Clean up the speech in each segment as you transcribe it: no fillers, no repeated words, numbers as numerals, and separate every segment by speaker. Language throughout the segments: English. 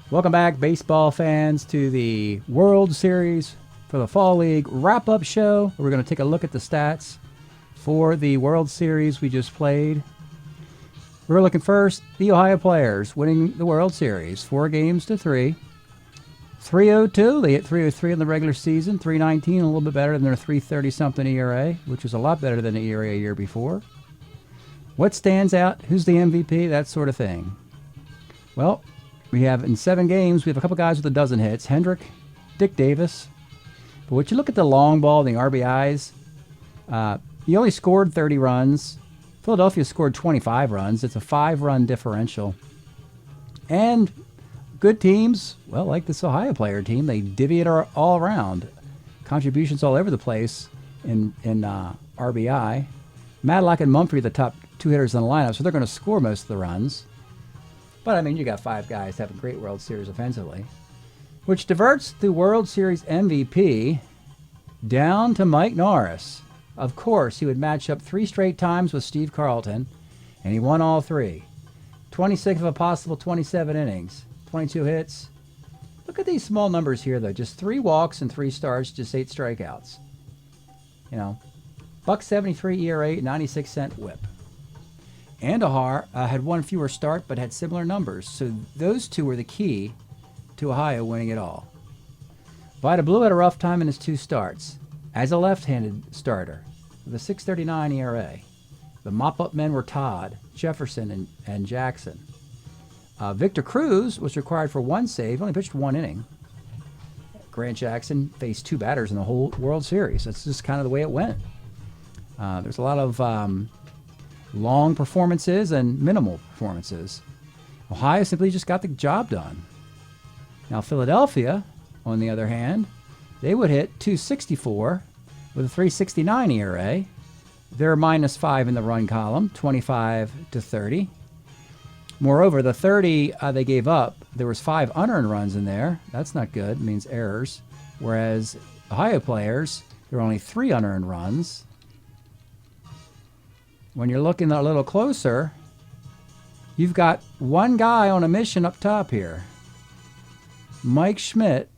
Speaker 1: Welcome back, baseball fans, to the World Series for the Fall League wrap-up show. We're going to take a look at the stats for the World Series we just played. We're looking first, the Ohio players winning the World Series, 4-3. 302, they hit 303 in the regular season, 319, a little bit better than their 330-something ERA, which was a lot better than the ERA a year before. What stands out? Who's the MVP? That sort of thing. Well, we have in 7 games, we have a couple guys with a dozen hits. Hendrick, Dick Davis. But when you look at the long ball and the RBIs, he only scored 30 runs. Philadelphia scored 25 runs. It's a 5-run differential. And good teams, well, like this Ohio player team, they divvy it all around. Contributions all over the place in RBI. Matlock and Mumphrey are the top 2 hitters in the lineup, so they're going to score most of the runs. But, I mean, you got 5 guys having great World Series offensively, which diverts the World Series MVP down to Mike Norris. Of course, he would match up 3 straight times with Steve Carlton, and he won all 3. 26 of a possible 27 innings, 22 hits. Look at these small numbers here, though. Just 3 walks and 3 starts, just 8 strikeouts. You know, $1.73 ERA, 96-cent whip. Andahar had 1 fewer start, but had similar numbers. So those 2 were the key to Ohio winning it all. Vida Blue had a rough time in his 2 starts as a left-handed starter with a 6.39 ERA. The mop-up men were Todd, Jefferson, and Jackson. Victor Cruz was required for 1 save, only pitched 1 inning. Grant Jackson faced 2 batters in the whole World Series. That's just kind of the way it went. There's a lot of long performances and minimal performances. Ohio simply just got the job done. Now Philadelphia, on the other hand, they would hit 264 with a 3.69 ERA. They're -5 in the run column, 25-30. Moreover, the 30 they gave up, there was 5 unearned runs in there. That's not good. It means errors. Whereas Ohio players, there were only 3 unearned runs. When you're looking a little closer, you've got 1 guy on a mission up top here. Mike Schmidt,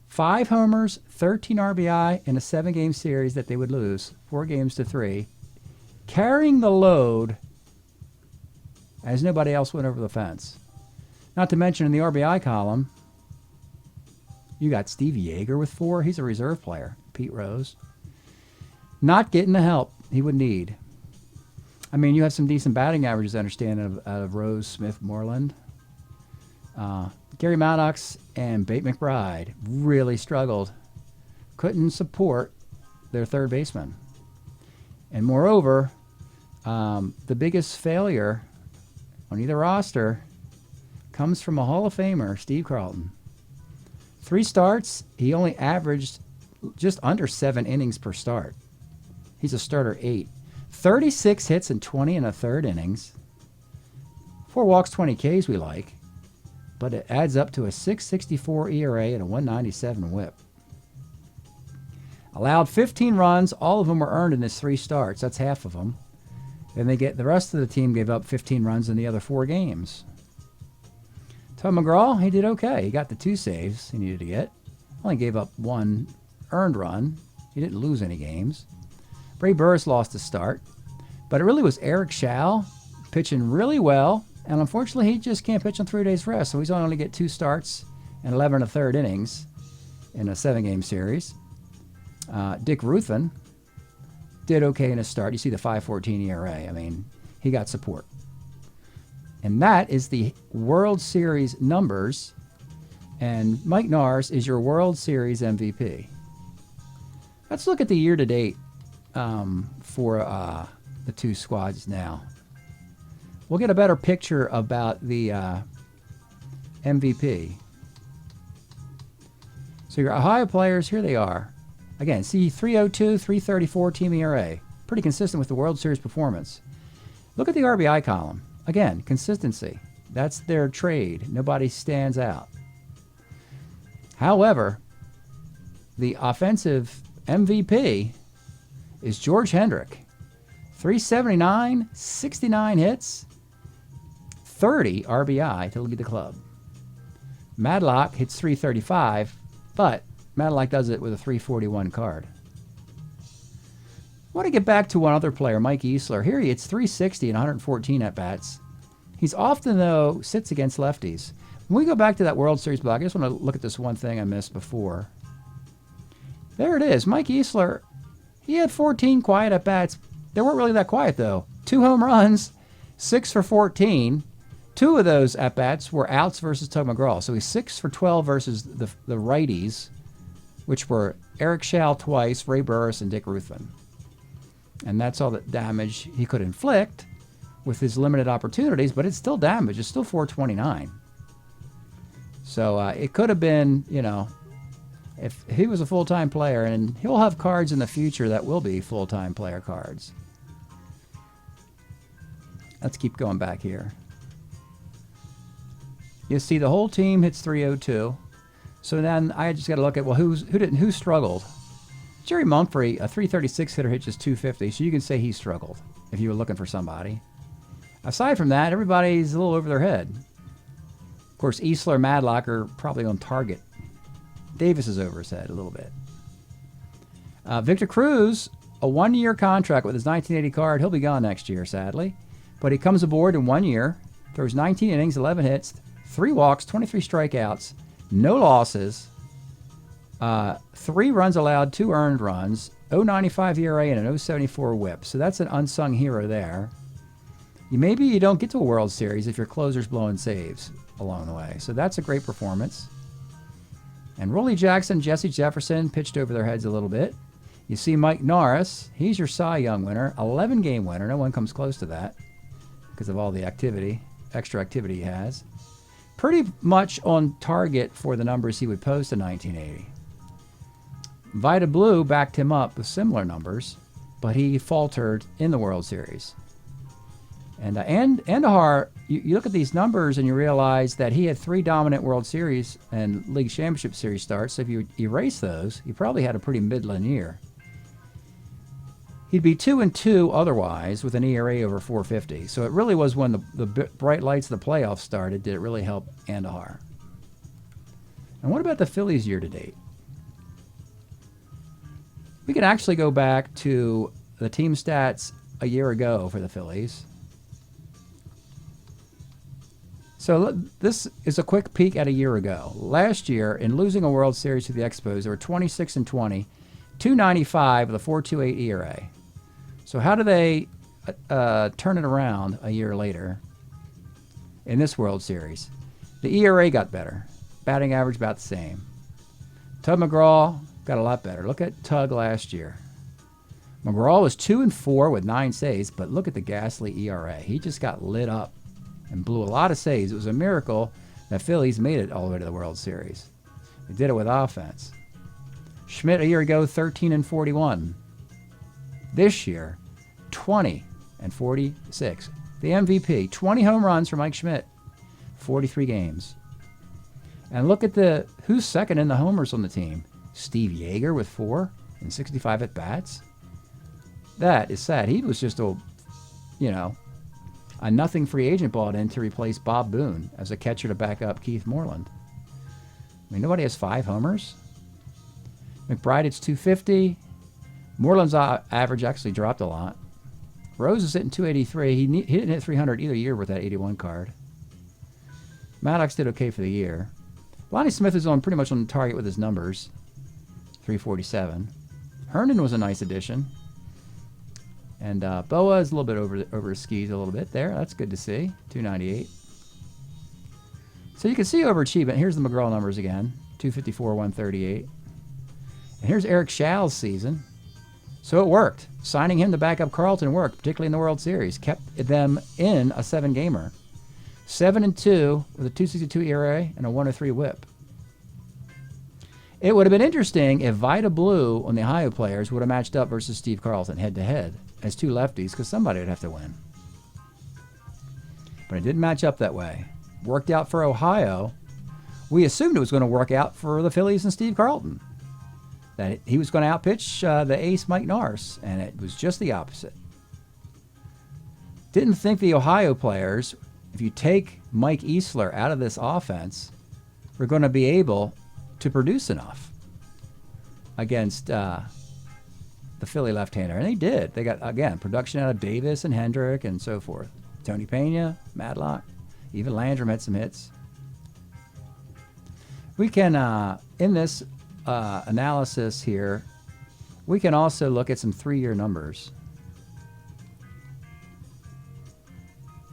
Speaker 1: 5 homers, 13 RBI in a 7-game series that they would lose, 4-3, carrying the load as nobody else went over the fence. Not to mention in the RBI column, you got Steve Yeager with 4. He's a reserve player. Pete Rose. Not getting the help he would need. I mean, you have some decent batting averages, I understand, out of Rose, Smith, Moreland. Gary Maddox and Bate McBride really struggled. Couldn't support their third baseman. And moreover, the biggest failure on either roster comes from a Hall of Famer, Steve Carlton. 3 starts, he only averaged just under 7 innings per start. He's a starter 8. 36 hits in 20 1/3 innings. 4 walks, 20 Ks we like. But it adds up to a 6.64 ERA and a 1.97 whip. Allowed 15 runs. All of them were earned in his 3 starts. That's half of them. And the rest of the team gave up 15 runs in the other 4 games. Tom McGraw, he did okay. He got the 2 saves he needed to get. Only gave up 1 earned run. He didn't lose any games. Ray Burris lost his start. But it really was Eric Schall pitching really well. And unfortunately, he just can't pitch on 3 days rest. So he's only get 2 starts and 11 1/3 innings in a 7-game series. Dick Ruthven did okay in his start. You see the 5.14 ERA. I mean, he got support. And that is the World Series numbers. And Mike Norris is your World Series MVP. Let's look at the year-to-date for the 2 squads now. We'll get a better picture about the MVP. So your Ohio players, here they are. Again, see 302, 334 team ERA. Pretty consistent with the World Series performance. Look at the RBI column. Again, consistency. That's their trade. Nobody stands out. However, the offensive MVP is George Hendrick. 379, 69 hits, 30 RBI to lead the club. Madlock hits 335, but Madlock does it with a 341 card. I want to get back to one other player, Mike Easler. Here he hits 360 and 114 at-bats. He's often, though, sits against lefties. When we go back to that World Series block, I just want to look at this one thing I missed before. There it is. Mike Easler, he had 14 quiet at-bats. They weren't really that quiet, though. 2 home runs, 6 for 14. 2 of those at-bats were outs versus Tug McGraw. So he's 6 for 12 versus the righties, which were Eric Schall twice, Ray Burris, and Dick Ruthven. And that's all the damage he could inflict with his limited opportunities, but it's still damage. It's still 429. So it could have been, you know, if he was a full-time player, and he'll have cards in the future that will be full-time player cards. Let's keep going back here. You see the whole team hits 302. So then I just got to look at, well, who struggled? Jerry Mumphrey, a 336 hitter, hit just 250, so you can say he struggled if you were looking for somebody. Aside from that, everybody's a little over their head. Of course, Easler, Madlock are probably on target. Davis is over his head a little bit. Victor Cruz, a 1-year contract with his 1980 card. He'll be gone next year, sadly. But he comes aboard in 1 year, throws 19 innings, 11 hits, 3 walks, 23 strikeouts, no losses, 3 runs allowed, 2 earned runs, 0.95 ERA, and an 0.74 whip. So that's an unsung hero there. Maybe you don't get to a World Series if your closer's blowing saves along the way. So that's a great performance. And Rollie Jackson, Jesse Jefferson pitched over their heads a little bit. You see Mike Norris, he's your Cy Young winner, 11-game winner. No one comes close to that because of all the activity, extra activity he has. Pretty much on target for the numbers he would post in 1980. Vida Blue backed him up with similar numbers, but he faltered in the World Series. And Andahar, you look at these numbers and you realize that he had 3 dominant World Series and League Championship Series starts. So if you erase those, he probably had a pretty midland year. He'd be 2-2 otherwise with an ERA over 450. So it really was when the bright lights of the playoffs started did it really help Andahar. And what about the Phillies year to date? We can actually go back to the team stats a year ago for the Phillies. So this is a quick peek at a year ago. Last year, in losing a World Series to the Expos, they were 26-20, 295 with a 4.28 ERA. So how do they turn it around a year later in this World Series? The ERA got better. Batting average about the same. Tug McGraw got a lot better. Look at Tug last year. McGraw was 2-4 with 9 saves, but look at the ghastly ERA. He just got lit up and blew a lot of saves. It was a miracle that Phillies made it all the way to the World Series. They did it with offense. Schmidt a year ago, 13-41. This year, 20-46. The MVP, 20 home runs for Mike Schmidt, 43 games. And look at who's second in the homers on the team. Steve Yeager with 4 and 65 at-bats. That is sad. He was just a nothing free agent bought in to replace Bob Boone as a catcher to back up Keith Moreland. I mean, nobody has 5 homers. McBride, it's 250. Moreland's average actually dropped a lot. Rose is hitting 283. He didn't hit 300 either year with that 81 card. Maddox did okay for the year. Lonnie Smith is pretty much on target with his numbers. 347. Herndon was a nice addition. And Boa is a little bit over his skis a little bit there. That's good to see. 298. So you can see overachievement. Here's the McGraw numbers again. 254, 138. And here's Eric Schall's season. So it worked. Signing him to back up Carlton worked, particularly in the World Series. Kept them in a 7-gamer. 7-2 with a 2.62 ERA and a 1.03 whip. It would have been interesting if Vida Blue on the Ohio players would have matched up versus Steve Carlton head-to-head as 2 lefties, because somebody would have to win. But it didn't match up that way. Worked out for Ohio. We assumed it was going to work out for the Phillies and Steve Carlton. That he was going to outpitch the ace Mike Norris, and it was just the opposite. Didn't think the Ohio players, if you take Mike Easler out of this offense, were going to be able to produce enough against the Philly left-hander. And they did. They got, again, production out of Davis and Hendrick and so forth. Tony Pena, Madlock, even Landrum had some hits. We can, in this analysis here, we can also look at some 3-year numbers.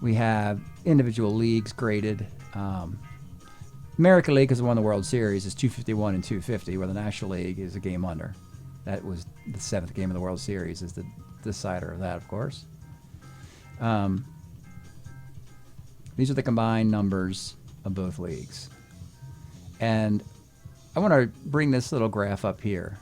Speaker 1: We have individual leagues graded. American League, because it won the World Series, is 251 and 250, where the National League is a game under. That was the 7th game of the World Series, is the decider of that, of course. These are the combined numbers of both leagues. And I want to bring this little graph up here.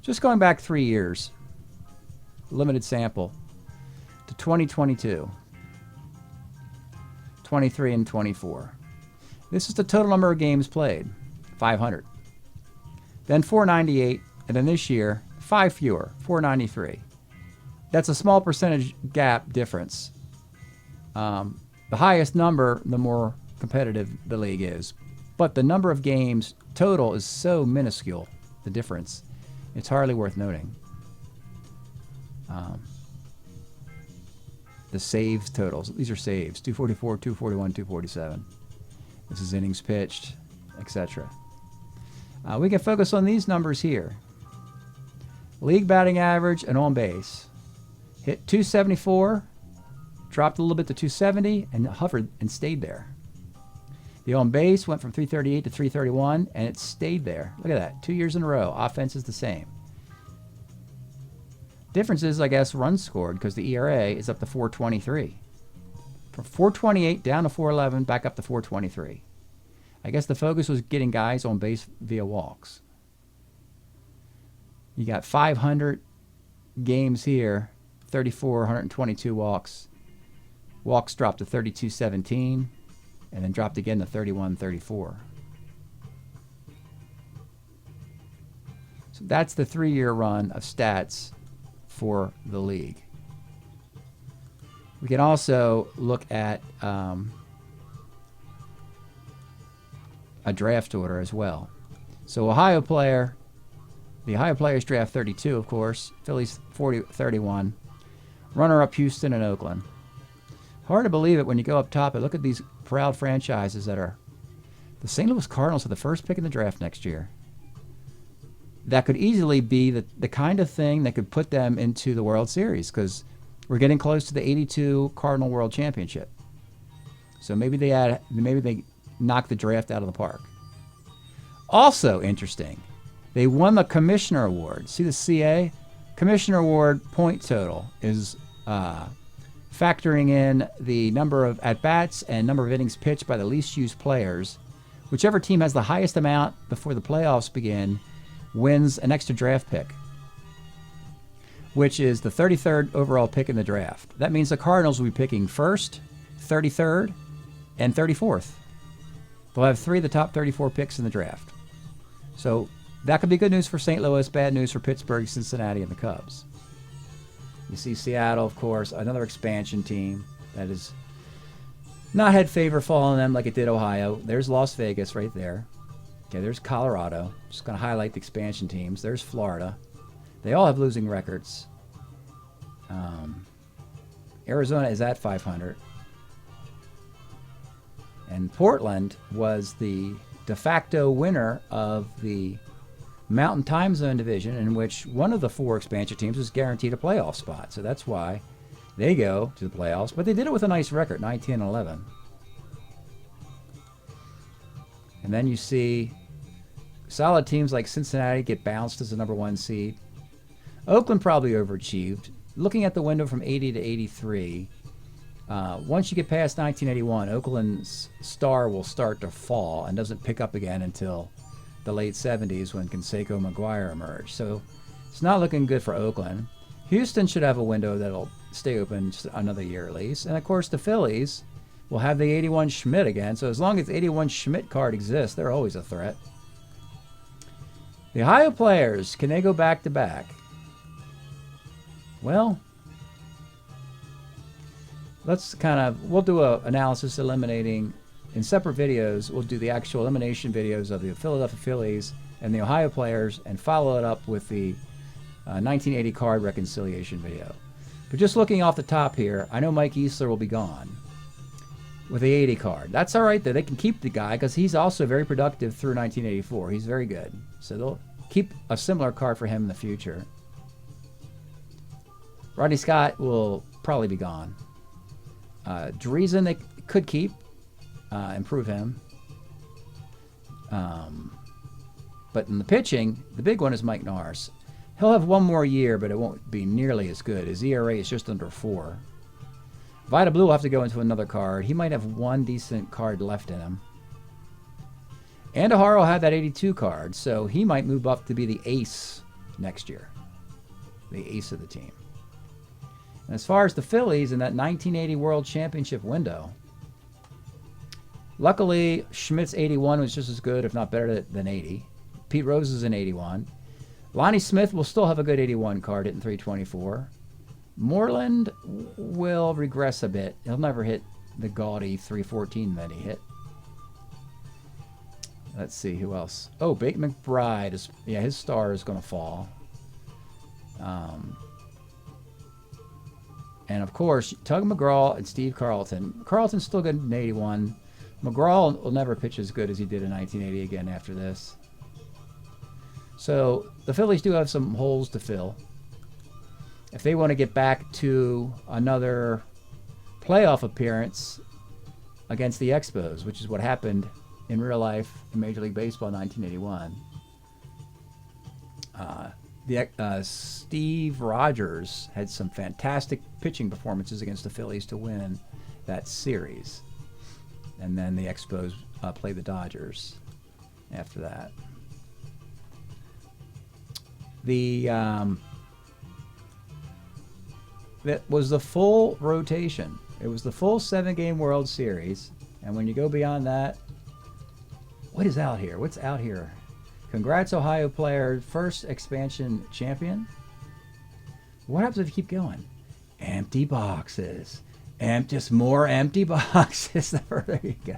Speaker 1: Just going back 3 years, limited sample, to 2022, 23 and 24. This is the total number of games played, 500. Then 498, and then this year, 5 fewer, 493. That's a small percentage gap difference. The highest number, the more competitive the league is. But the number of games total is so minuscule, the difference, it's hardly worth noting. The saves totals, these are saves, 244, 241, 247. This is innings pitched, etc. We can focus on these numbers here. League batting average and on base. Hit 274, dropped a little bit to 270, and hovered and stayed there. The on base went from 338 to 331, and it stayed there. Look at that, 2 years in a row. Offense is the same. Difference is, I guess, runs scored, because the ERA is up to 423. From 428 down to 411, back up to 423. I guess the focus was getting guys on base via walks. You got 500 games here, 122 walks. Walks dropped to 3217, and then dropped again to 3134. So that's the 3-year run of stats for the league. We can also look at a draft order as well. So Ohio player, the Ohio players draft 32, of course. Phillies 31. Runner-up Houston and Oakland. Hard to believe it when you go up top and look at these proud franchises that are. The St. Louis Cardinals are the first pick in the draft next year. That could easily be the kind of thing that could put them into the World Series, because we're getting close to the 82 Cardinal World Championship. So maybe they knock the draft out of the park. Also interesting, they won the Commissioner Award. See the CA? Commissioner Award point total is factoring in the number of at-bats and number of innings pitched by the least used players. Whichever team has the highest amount before the playoffs begin wins an extra draft pick, which is the 33rd overall pick in the draft. That means the Cardinals will be picking 1st, 33rd, and 34th. They'll have 3 of the top 34 picks in the draft. So that could be good news for St. Louis, bad news for Pittsburgh, Cincinnati, and the Cubs. You see Seattle, of course, another expansion team that has not had favor fall on them like it did Ohio. There's Las Vegas right there. Okay, there's Colorado. Just going to highlight the expansion teams. There's Florida. They all have losing records. Arizona is at 500. And Portland was the de facto winner of the Mountain Time Zone division, in which one of the 4 expansion teams was guaranteed a playoff spot. So that's why they go to the playoffs. But they did it with a nice record, 19-11. And then you see solid teams like Cincinnati get bounced as the number 1 seed. Oakland probably overachieved. Looking at the window from 80 to 83, once you get past 1981, Oakland's star will start to fall and doesn't pick up again until the late 70s when Canseco McGuire emerged. So it's not looking good for Oakland. Houston should have a window that'll stay open just another year at least. And of course the Phillies will have the 81 Schmidt again. So as long as the 81 Schmidt card exists, they're always a threat. The Ohio players, can they go back to back? Well, we'll do an analysis eliminating in separate videos, we'll do the actual elimination videos of the Philadelphia Phillies and the Ohio players and follow it up with the 1980 card reconciliation video. But just looking off the top here, I know Mike Easler will be gone with the 80 card. That's all right, though. They can keep the guy because he's also very productive through 1984. He's very good. So they'll keep a similar card for him in the future. Rodney Scott will probably be gone. Dreesen they could keep, improve him. But in the pitching, the big one is Mike Nars. He'll have one more year, but it won't be nearly as good. His ERA is just under 4. Vida Blue will have to go into another card. He might have one decent card left in him. Andujar will have that 82 card, so he might move up to be the ace next year. The ace of the team. And as far as the Phillies in that 1980 World Championship window, luckily Schmidt's 81 was just as good, if not better than 80. Pete Rose is an 81. Lonnie Smith will still have a good 81 card hitting 324. Moreland will regress a bit. He'll never hit the gaudy 314 that he hit. Let's see who else. Oh, Bate McBride is, yeah, his star is going to fall. And of course, Tug McGraw and Steve Carlton. Carlton's still good in 81. McGraw will never pitch as good as he did in 1980 again after this. So the Phillies do have some holes to fill. If they want to get back to another playoff appearance against the Expos, which is what happened in real life in Major League Baseball in 1981. Steve Rogers had some fantastic pitching performances against the Phillies to win that series. And then the Expos played the Dodgers after that. That was the full rotation. It was the full 7-game World Series. And when you go beyond that, what is out here? What's out here? Congrats, Ohio player, first expansion champion. What happens if you keep going? Empty boxes. Just more empty boxes. The further you go.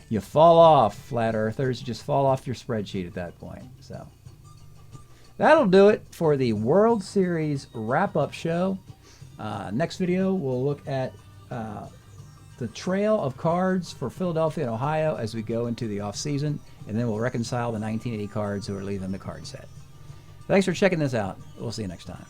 Speaker 1: You fall off, flat earthers. You just fall off your spreadsheet at that point. So that'll do it for the World Series wrap-up show. Next video, we'll look at the trail of cards for Philadelphia and Ohio as we go into the off-season, and then we'll reconcile the 1980 cards who are leaving the card set. Thanks for checking this out. We'll see you next time.